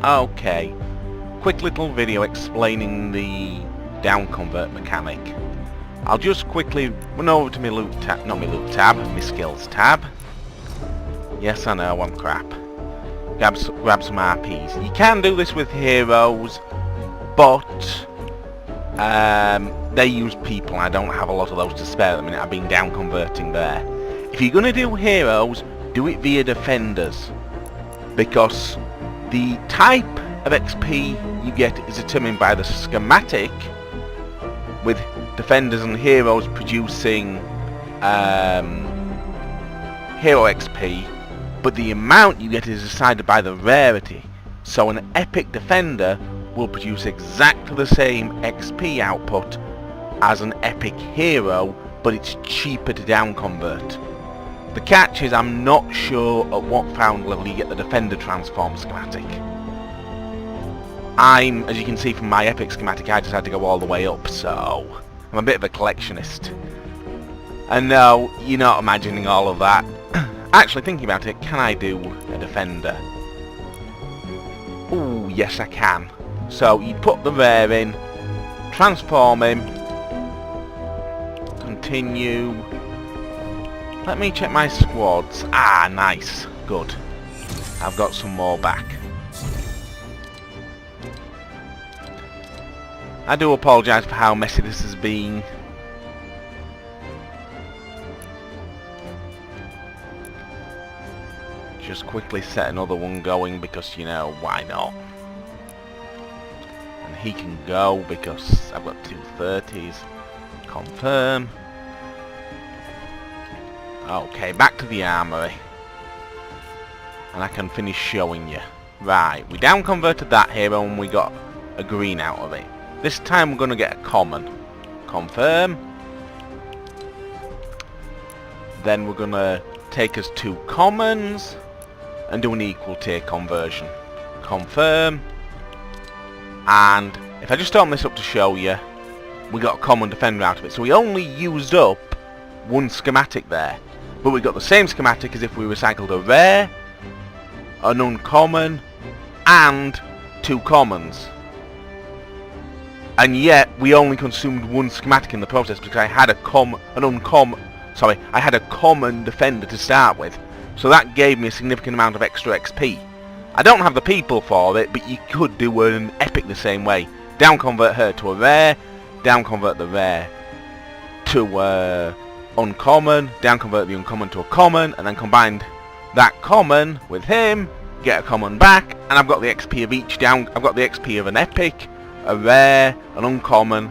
Okay, quick little video explaining the down convert mechanic. I'll just quickly run over to my loot tab, not my loot tab, my skills tab. Yes, I know, I'm crap. Grab some RPs. You can do this with heroes, but they use people. I don't have a lot of those to spare at the minute. I've been down converting there. If you're going to do heroes, do it via defenders, because the type of XP you get is determined by the schematic, with defenders and heroes producing hero XP, but the amount you get is decided by the rarity. So an epic defender will produce exactly the same XP output as an epic hero, but it's cheaper to down convert. The catch is I'm not sure at what found level you get the defender transform schematic. As you can see from my epic schematic, I just had to go all the way up, so I'm a bit of a collectionist. And no, you're not imagining all of that. Actually, thinking about it, can I do a defender? Ooh, yes I can. So you put the rare in, transform him, continue. Let me check my squads. Ah, nice. Good. I've got some more back. I do apologise for how messy this has been. Just quickly set another one going because, you know, why not? And he can go because I've got 230s. Confirm. Okay, back to the armory. And I can finish showing you. Right, we down converted that hero and we got a green out of it. This time we're going to get a common. Confirm. Then we're going to take us 2 commons and do an equal tier conversion. Confirm. And if I just open this up to show you, we got a common defender out of it. So we only used up 1 schematic there. But we got the same schematic as if we recycled a rare, an uncommon, and 2 commons. And yet we only consumed 1 schematic in the process because I had a common defender to start with. So that gave me a significant amount of extra XP. I don't have the people for it, but you could do an epic the same way. Down convert her to a rare, down convert the rare to uncommon, down convert the uncommon to a common, and then combine that common with him, get a common back, and I've got the XP of each down. I've got the XP of an epic, a rare, an uncommon,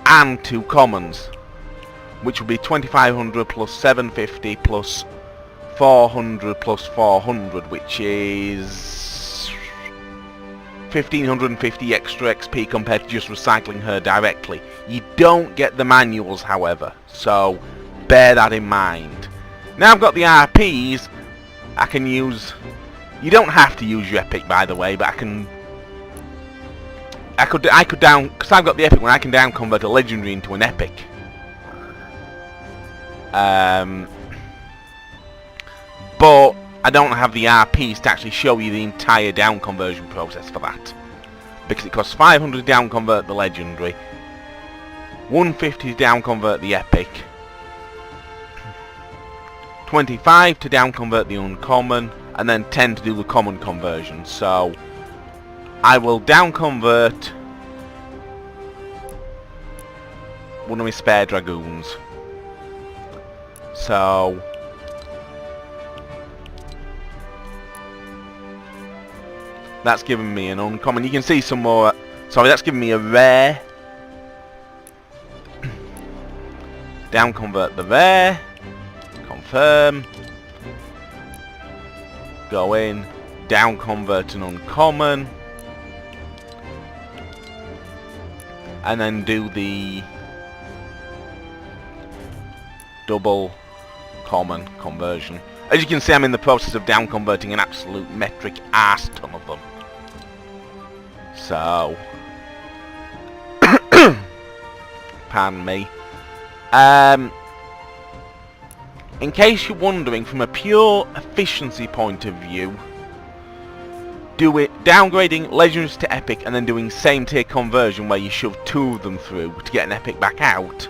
and 2 commons, which will be 2500 plus 750 plus 400 plus 400, which is 1550 extra XP compared to just recycling her directly. You don't get the manuals, however, so bear that in mind. Now I've got the RPs, I can use... You don't have to use your epic, by the way, but I could down... Because I've got the epic one, I can down convert a legendary into an epic. But I don't have the RPs to actually show you the entire down conversion process for that. Because it costs 500 to down convert the legendary, 150 to down convert the epic, 25 to down convert the uncommon, and then 10 to do the common conversion. So I will down convert one of my spare dragoons. So that's giving me an uncommon. You can see some more. Sorry, that's giving me a rare. Down convert the rare. Confirm. Go in. Down convert an uncommon. And then do the double common conversion. As you can see, I'm in the process of down converting an absolute metric arse ton of them. So, pardon me. In case you're wondering, from a pure efficiency point of view, downgrading legendaries to epic and then doing same tier conversion where you shove 2 of them through to get an epic back out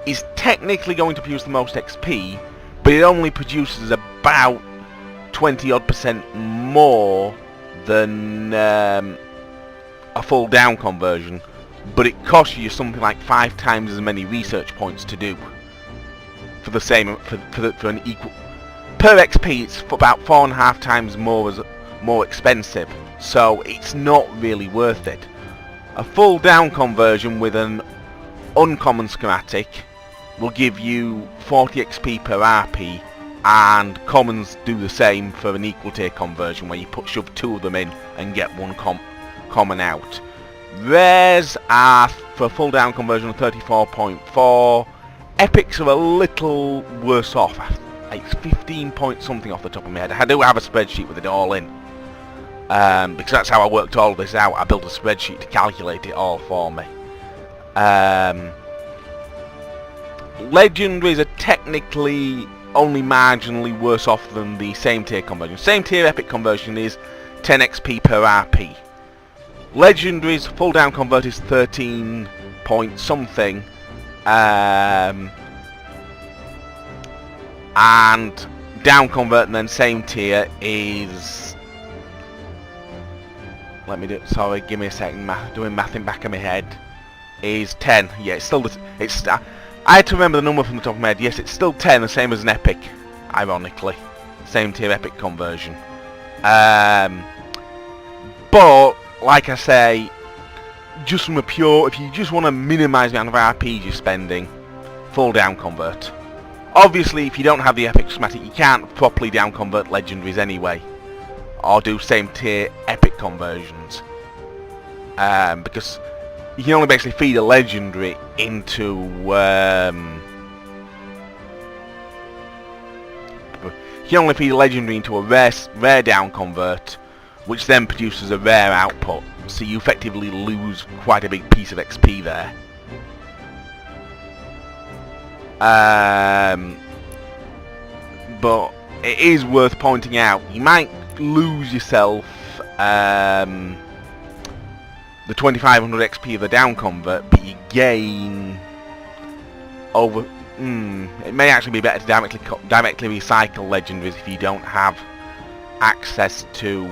is technically going to produce the most XP, but it only produces about 20% more than a full down conversion, but it costs you something like 5 times as many research points to do for the same for an equal per XP. It's about 4.5 times more expensive, so it's not really worth it. A full down conversion with an uncommon schematic will give you 40 XP per RP, and commons do the same for an equal tier conversion where you shove 2 of them in and get 1 common out. Rares are for full down conversion of 34.4. Epics are a little worse off. It's 15 point something off the top of my head. I do have a spreadsheet with it all in, because that's how I worked all of this out. I built a spreadsheet to calculate it all for me. Legendaries are technically only marginally worse off than the same tier conversion. Same tier epic conversion is 10 XP per RP. Legendaries full down convert is 13 point something, and down convert and then same tier is, let me do it, sorry, give me a second, doing math in back of my head, is 10. Yeah, it's still, I had to remember the number from the top of my head. Yes, it's still 10, the same as an epic, ironically. Same tier epic conversion. But, like I say, just from a pure, if you just want to minimise the amount of RPs you're spending, full down convert. Obviously, if you don't have the epic schematic, you can't properly down convert legendaries anyway, or do same tier epic conversions, because you can only basically feed a legendary into a rare down convert, which then produces a rare output. So you effectively lose quite a big piece of XP there. But it is worth pointing out, you might lose yourself the 2500 XP of the down convert, but you gain over. It may actually be better to directly recycle legendaries if you don't have access to.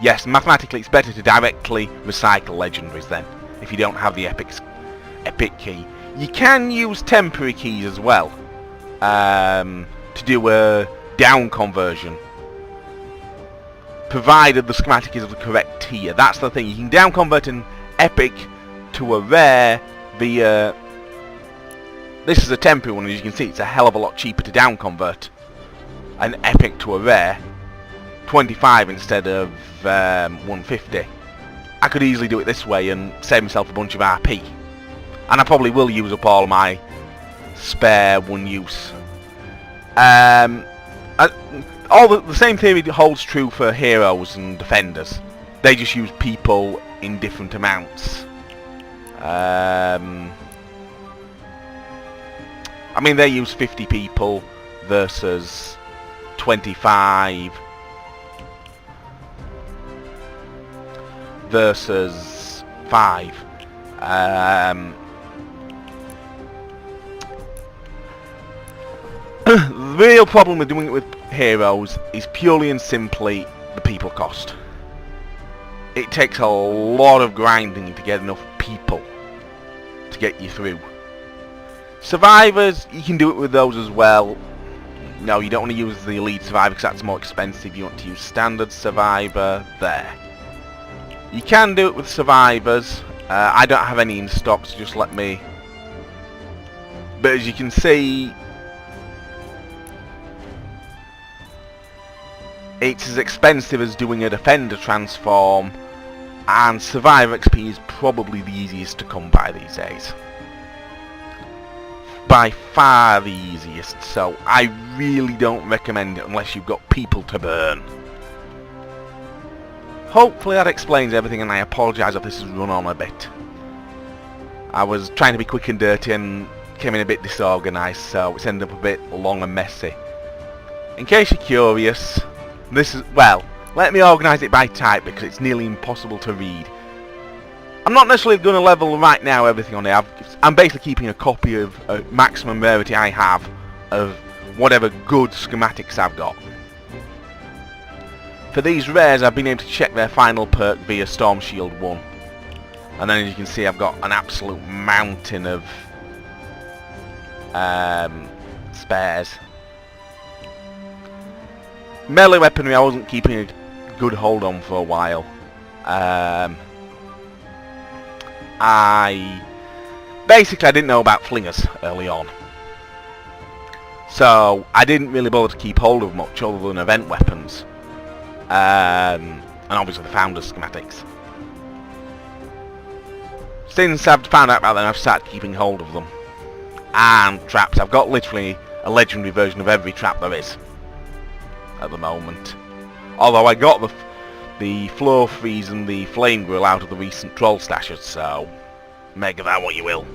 Yes, mathematically, it's better to directly recycle legendaries then if you don't have the epic key. You can use temporary keys as well to do a down conversion, provided the schematic is of the correct tier. That's the thing. You can down convert an epic to a rare via. This is a temporary one, as you can see. It's a hell of a lot cheaper to down convert an epic to a rare. 25 instead of 150. I could easily do it this way and save myself a bunch of RP, and I probably will use up all my spare one use. The same theory holds true for heroes and defenders. They just use people in different amounts. I mean, they use 50 people versus 25 versus 5. The real problem with doing it with heroes is purely and simply the people cost. It takes a lot of grinding to get enough people to get you through. Survivors, you can do it with those as well. No, you don't want to use the elite survivor because that's more expensive. You want to use standard survivor there. You can do it with survivors. I don't have any in stock, so just let me. But as you can see, it's as expensive as doing a defender transform, and survivor XP is probably the easiest to come by these days. By far the easiest, so I really don't recommend it unless you've got people to burn. Hopefully that explains everything, and I apologise if this has run on a bit. I was trying to be quick and dirty and came in a bit disorganised, so it's ended up a bit long and messy. In case you're curious, This is, well, let me organise it by type because it's nearly impossible to read. I'm not necessarily going to level right now everything on it. I'm basically keeping a copy of a maximum rarity I have of whatever good schematics I've got. For these rares, I've been able to check their final perk via Storm Shield 1. And then as you can see, I've got an absolute mountain of spares. Melee weaponry I wasn't keeping a good hold on for a while. I didn't know about flingers early on. So I didn't really bother to keep hold of much other than event weapons. And obviously the founder's schematics. Since I've found out about them, I've started keeping hold of them. And traps. I've got literally a legendary version of every trap there is at the moment. Although I got the floor freeze and the flame grill out of the recent troll stashes, so make of that what you will.